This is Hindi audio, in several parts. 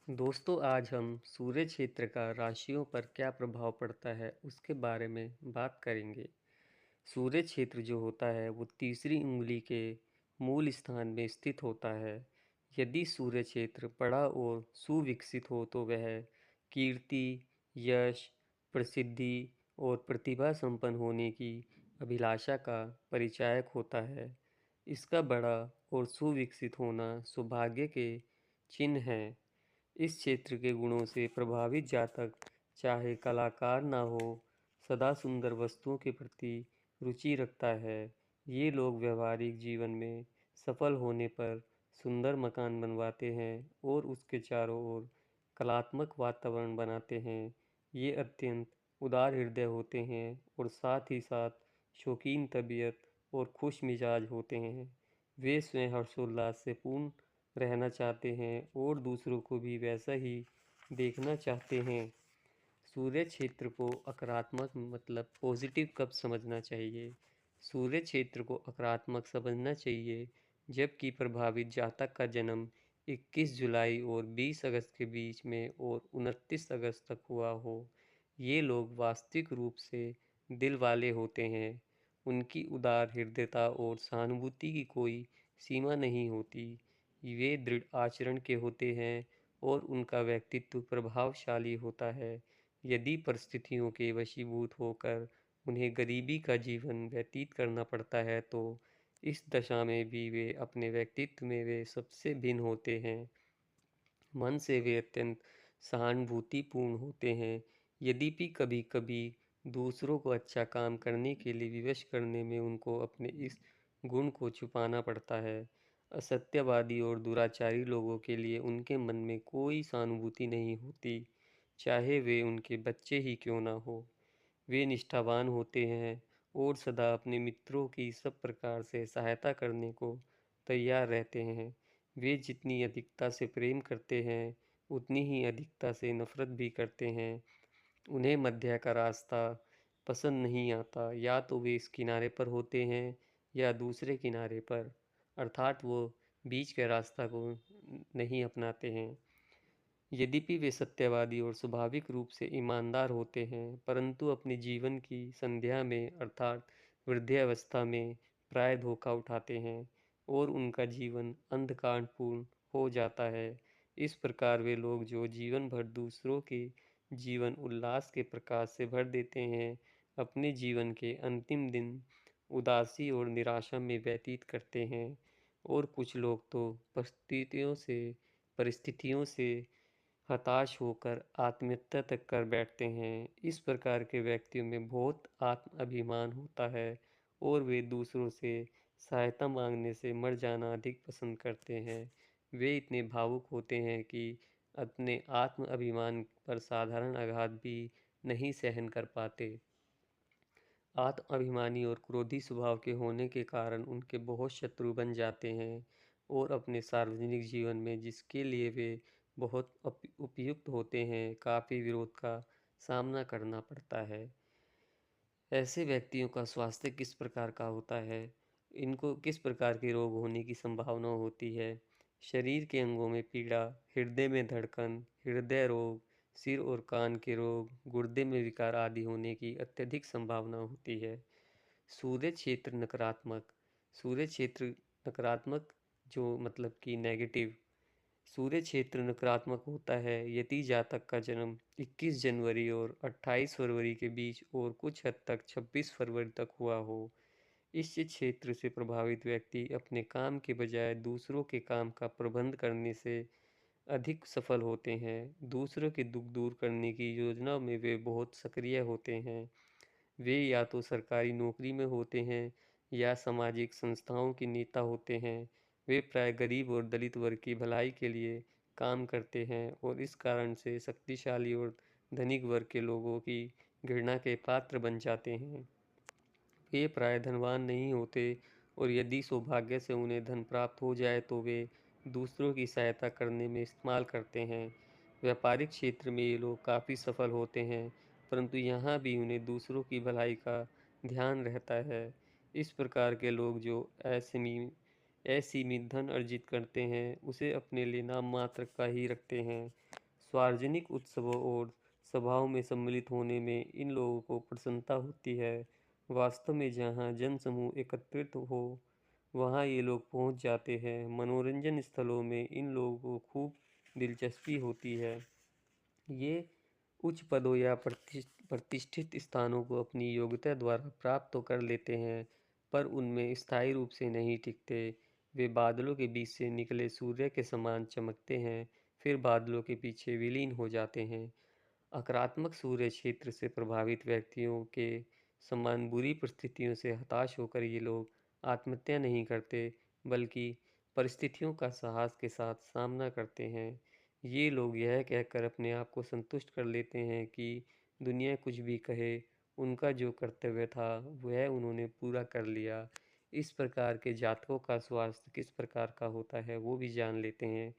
दोस्तों, आज हम सूर्य क्षेत्र का राशियों पर क्या प्रभाव पड़ता है उसके बारे में बात करेंगे। सूर्य क्षेत्र जो होता है वो तीसरी उंगली के मूल स्थान में स्थित होता है। यदि सूर्य क्षेत्र बड़ा और सुविकसित हो तो वह कीर्ति, यश, प्रसिद्धि और प्रतिभा संपन्न होने की अभिलाषा का परिचायक होता है। इसका बड़ा और सुविकसित होना सौभाग्य के चिन्ह है। इस क्षेत्र के गुणों से प्रभावित जातक चाहे कलाकार ना हो, सदा सुंदर वस्तुओं के प्रति रुचि रखता है। ये लोग व्यवहारिक जीवन में सफल होने पर सुंदर मकान बनवाते हैं और उसके चारों ओर कलात्मक वातावरण बनाते हैं। ये अत्यंत उदार हृदय होते हैं और साथ ही साथ शौकीन तबीयत और खुश मिजाज होते हैं। वे स्वयं हर्षोल्लास से पूर्ण रहना चाहते हैं और दूसरों को भी वैसा ही देखना चाहते हैं। सूर्य क्षेत्र को आक्रामक मतलब पॉजिटिव कब समझना चाहिए? सूर्य क्षेत्र को आक्रामक समझना चाहिए जबकि प्रभावित जातक का जन्म 21 जुलाई और 20 अगस्त के बीच में और 29 अगस्त तक हुआ हो। ये लोग वास्तविक रूप से दिल वाले होते हैं। उनकी उदार हृदयता और सहानुभूति की कोई सीमा नहीं होती। वे दृढ़ आचरण के होते हैं और उनका व्यक्तित्व प्रभावशाली होता है। यदि परिस्थितियों के वशीभूत होकर उन्हें गरीबी का जीवन व्यतीत करना पड़ता है तो इस दशा में भी वे अपने व्यक्तित्व में वे सबसे भिन्न होते हैं। मन से वे अत्यंत सहानुभूतिपूर्ण होते हैं। यद्यपि कभी कभी दूसरों को अच्छा काम करने के लिए विवश करने में उनको अपने इस गुण को छुपाना पड़ता है। असत्यवादी और दुराचारी लोगों के लिए उनके मन में कोई सहानुभूति नहीं होती, चाहे वे उनके बच्चे ही क्यों ना हो। वे निष्ठावान होते हैं और सदा अपने मित्रों की सब प्रकार से सहायता करने को तैयार रहते हैं। वे जितनी अधिकता से प्रेम करते हैं उतनी ही अधिकता से नफरत भी करते हैं। उन्हें मध्य का रास्ता पसंद नहीं आता, या तो वे इस किनारे पर होते हैं या दूसरे किनारे पर, अर्थात वो बीच के रास्ता को नहीं अपनाते हैं। यद्यपि वे सत्यवादी और स्वाभाविक रूप से ईमानदार होते हैं, परंतु अपने जीवन की संध्या में अर्थात वृद्धावस्था में प्राय धोखा उठाते हैं और उनका जीवन अंधकारपूर्ण हो जाता है। इस प्रकार वे लोग जो जीवन भर दूसरों के जीवन उल्लास के प्रकाश से भर देते हैं, अपने जीवन के अंतिम दिन उदासी और निराशा में व्यतीत करते हैं। और कुछ लोग तो परिस्थितियों से हताश होकर आत्महत्या तक कर बैठते हैं। इस प्रकार के व्यक्तियों में बहुत आत्म अभिमान होता है और वे दूसरों से सहायता मांगने से मर जाना अधिक पसंद करते हैं। वे इतने भावुक होते हैं कि अपने आत्म अभिमान पर साधारण आघात भी नहीं सहन कर पाते। आत्म अभिमानी और क्रोधी स्वभाव के होने के कारण उनके बहुत शत्रु बन जाते हैं और अपने सार्वजनिक जीवन में जिसके लिए वे बहुत उपयुक्त होते हैं, काफ़ी विरोध का सामना करना पड़ता है। ऐसे व्यक्तियों का स्वास्थ्य किस प्रकार का होता है? इनको किस प्रकार के रोग होने की संभावना होती है? शरीर के अंगों में पीड़ा, हृदय में धड़कन, हृदय रोग, सिर और कान के रोग, गुर्दे में विकार आदि होने की अत्यधिक संभावना होती है। सूर्य क्षेत्र नकारात्मक। सूर्य क्षेत्र नकारात्मक जो मतलब कि नेगेटिव। सूर्य क्षेत्र नकारात्मक होता है यदि जातक का जन्म 21 जनवरी और 28 फरवरी के बीच और कुछ हद तक 26 फरवरी तक हुआ हो। इस क्षेत्र से प्रभावित व्यक्ति अपने काम के बजाय दूसरों के काम का प्रबंध करने से अधिक सफल होते हैं। दूसरों के दुख दूर करने की योजना में वे बहुत सक्रिय होते हैं। वे या तो सरकारी नौकरी में होते हैं या सामाजिक संस्थाओं के नेता होते हैं। वे प्राय गरीब और दलित वर्ग की भलाई के लिए काम करते हैं और इस कारण से शक्तिशाली और धनिक वर्ग के लोगों की घृणा के पात्र बन जाते हैं। वे प्राय धनवान नहीं होते और यदि सौभाग्य से उन्हें धन प्राप्त हो जाए तो वे दूसरों की सहायता करने में इस्तेमाल करते हैं। व्यापारिक क्षेत्र में ये लोग काफ़ी सफल होते हैं, परंतु यहाँ भी उन्हें दूसरों की भलाई का ध्यान रहता है। इस प्रकार के लोग जो असीमित धन अर्जित करते हैं उसे अपने लिए नाम मात्र का ही रखते हैं। सार्वजनिक उत्सवों और सभाओं में सम्मिलित होने में इन लोगों को प्रसन्नता होती है। वास्तव में जहाँ जनसमूह एकत्रित हो वहाँ ये लोग पहुँच जाते हैं। मनोरंजन स्थलों में इन लोगों को खूब दिलचस्पी होती है। ये उच्च पदों या प्रतिष्ठित स्थानों को अपनी योग्यता द्वारा प्राप्त तो कर लेते हैं, पर उनमें स्थायी रूप से नहीं टिकते। वे बादलों के बीच से निकले सूर्य के समान चमकते हैं, फिर बादलों के पीछे विलीन हो जाते हैं। नकारात्मक सूर्य क्षेत्र से प्रभावित व्यक्तियों के समान बुरी परिस्थितियों से हताश होकर ये लोग आत्महत्या नहीं करते, बल्कि परिस्थितियों का साहस के साथ सामना करते हैं। ये लोग यह कहकर अपने आप को संतुष्ट कर लेते हैं कि दुनिया कुछ भी कहे, उनका जो कर्तव्य था वह उन्होंने पूरा कर लिया। इस प्रकार के जातकों का स्वास्थ्य किस प्रकार का होता है वो भी जान लेते हैं।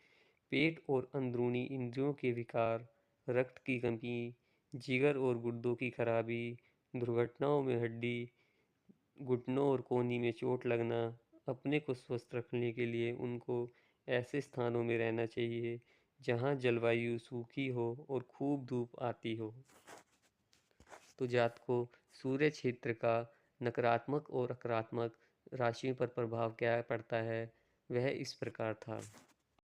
पेट और अंदरूनी इंद्रियों के विकार, रक्त की कमी, जिगर और गुर्दों की खराबी, दुर्घटनाओं में हड्डी, घुटनों और कोहनी में चोट लगना। अपने को स्वस्थ रखने के लिए उनको ऐसे स्थानों में रहना चाहिए जहाँ जलवायु सूखी हो और खूब धूप आती हो। तो जातकों, सूर्य क्षेत्र का नकारात्मक और सकारात्मक राशियों पर प्रभाव क्या पड़ता है, वह इस प्रकार था।